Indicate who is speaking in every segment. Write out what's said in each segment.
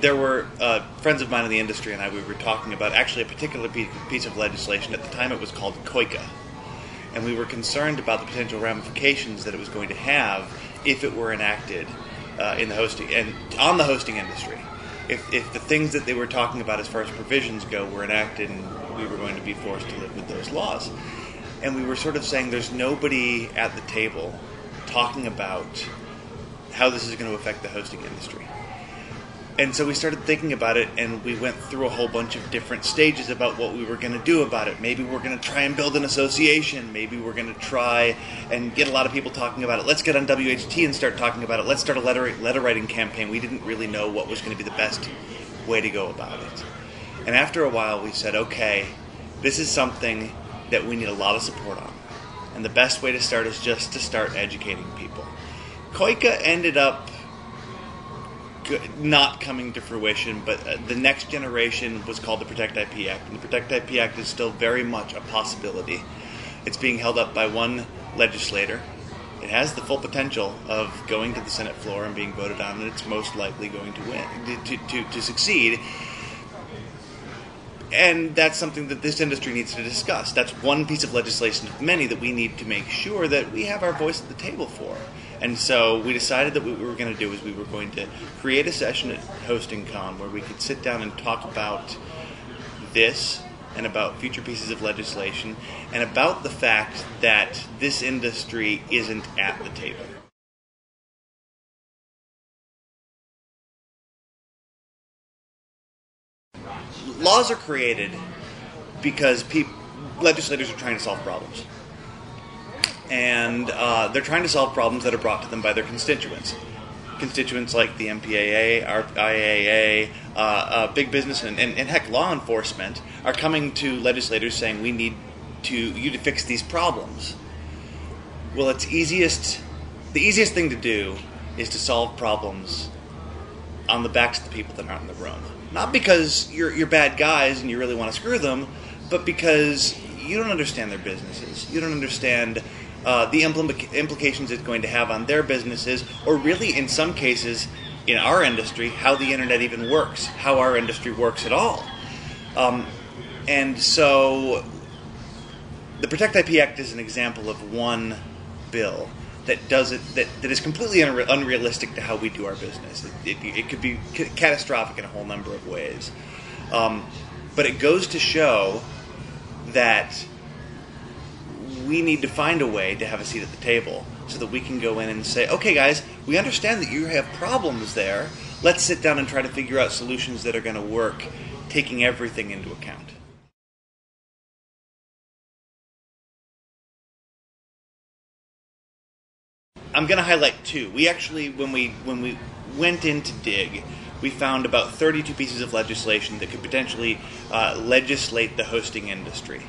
Speaker 1: there were friends of mine in the industry and we were talking about actually a particular piece of legislation. At the time it was called COICA. And we were concerned about the potential ramifications that it was going to have if it were enacted in the hosting and on the hosting industry. If the things that they were talking about as far as provisions go were enacted and we were going to be forced to live with those laws. And we were sort of saying there's nobody at the table talking about how this is going to affect the hosting industry. And so we started thinking about it, and we went through a whole bunch of different stages about what we were going to do about it. Maybe we're going to try and build an association. Maybe we're going to try and get a lot of people talking about it. Let's get on WHT and start talking about it. Let's start a letter writing campaign. We didn't really know what was going to be the best way to go about it. And after a while, we said, okay, this is something that we need a lot of support on. And the best way to start is just to start educating people. COICA ended up not coming to fruition, but the next generation was called the Protect IP Act, and the Protect IP Act is still very much a possibility. It's being held up by one legislator. It has the full potential of going to the Senate floor and being voted on, and it's most likely going to win, to succeed. And that's something that this industry needs to discuss. That's one piece of legislation of many that we need to make sure that we have our voice at the table for. And so we decided that what we were going to do is we were going to create a session at HostingCon where we could sit down and talk about this and about future pieces of legislation and about the fact that this industry isn't at the table. Laws are created because legislators are trying to solve problems. And they're trying to solve problems that are brought to them by their constituents. Constituents like the MPAA, IAA, big business, and heck, law enforcement are coming to legislators saying we need you to fix these problems. Well, the easiest thing to do is to solve problems on the backs of the people that aren't in the room. Not because you're bad guys and you really want to screw them, but because you don't understand their businesses. You don't understand the implications it's going to have on their businesses, or really, in some cases, in our industry, how the internet even works, how our industry works at all. And so the Protect IP Act is an example of one bill that does it that is completely unrealistic to how we do our business. It could be catastrophic in a whole number of ways. But it goes to show that we need to find a way to have a seat at the table so that we can go in and say, okay guys, we understand that you have problems there. Let's sit down and try to figure out solutions that are going to work, taking everything into account. I'm going to highlight two. We actually, when we went into DIG, we found about 32 pieces of legislation that could potentially legislate the hosting industry.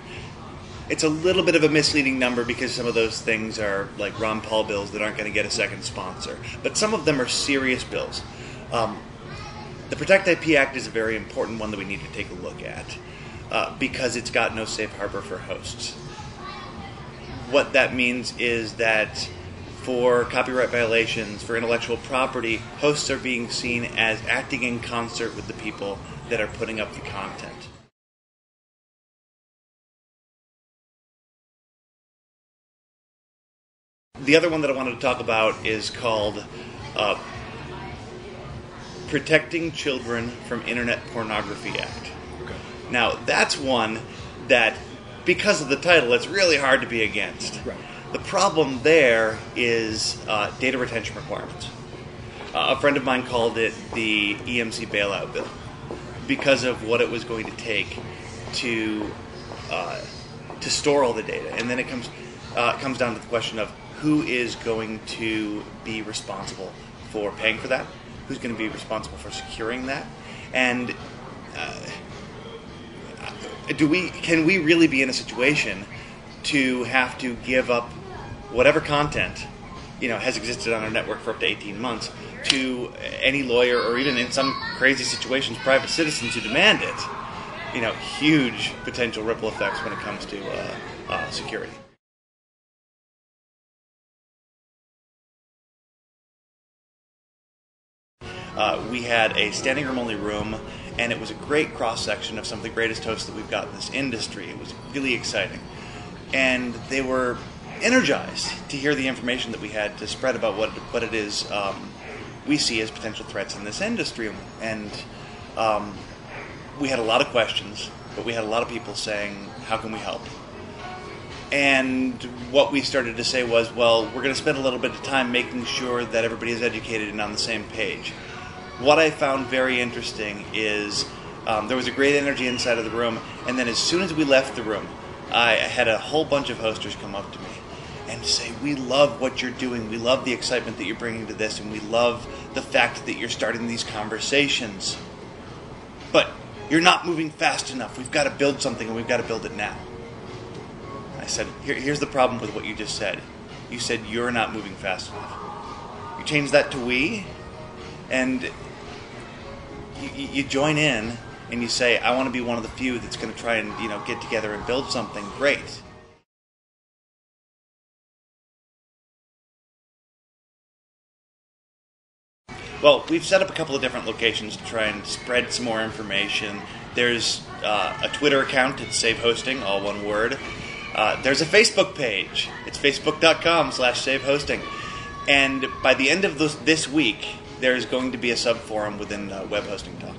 Speaker 1: It's a little bit of a misleading number because some of those things are like Ron Paul bills that aren't going to get a second sponsor. But some of them are serious bills. The Protect IP Act is a very important one that we need to take a look at because it's got no safe harbor for hosts. What that means is that for copyright violations, for intellectual property, hosts are being seen as acting in concert with the people that are putting up the content. The other one that I wanted to talk about is called Protecting Children from Internet Pornography Act. Okay. Now, that's one that, because of the title, it's really hard to be against. Right. The problem there is data retention requirements. A friend of mine called it the EMC bailout bill because of what it was going to take to store all the data. And then it comes down to the question of who is going to be responsible for paying for that, who's going to be responsible for securing that, and can we really be in a situation to have to give up whatever content has existed on our network for up to 18 months to any lawyer, or even in some crazy situations, private citizens who demand it? Huge potential ripple effects when it comes to security. We had a standing room only room, and it was a great cross-section of some of the greatest hosts that we've got in this industry. It was really exciting. And they were energized to hear the information that we had to spread about what it is we see as potential threats in this industry. And we had a lot of questions, but we had a lot of people saying, how can we help? And what we started to say was, well, we're going to spend a little bit of time making sure that everybody is educated and on the same page. What I found very interesting is there was a great energy inside of the room, and then as soon as we left the room, I had a whole bunch of hosters come up to me and say, we love what you're doing, we love the excitement that you're bringing to this, and we love the fact that you're starting these conversations. But you're not moving fast enough. We've got to build something, and we've got to build it now. I said, here's the problem with what you just said. You said you're not moving fast enough. You change that to we, and you join in, and you say, I want to be one of the few that's going to try and get together and build something great. Well, we've set up a couple of different locations to try and spread some more information. There's a Twitter account, it's Save Hosting, all one word. There's a Facebook page. It's facebook.com/savehosting. And by the end of this week, there's going to be a sub-forum within Web Hosting Talk.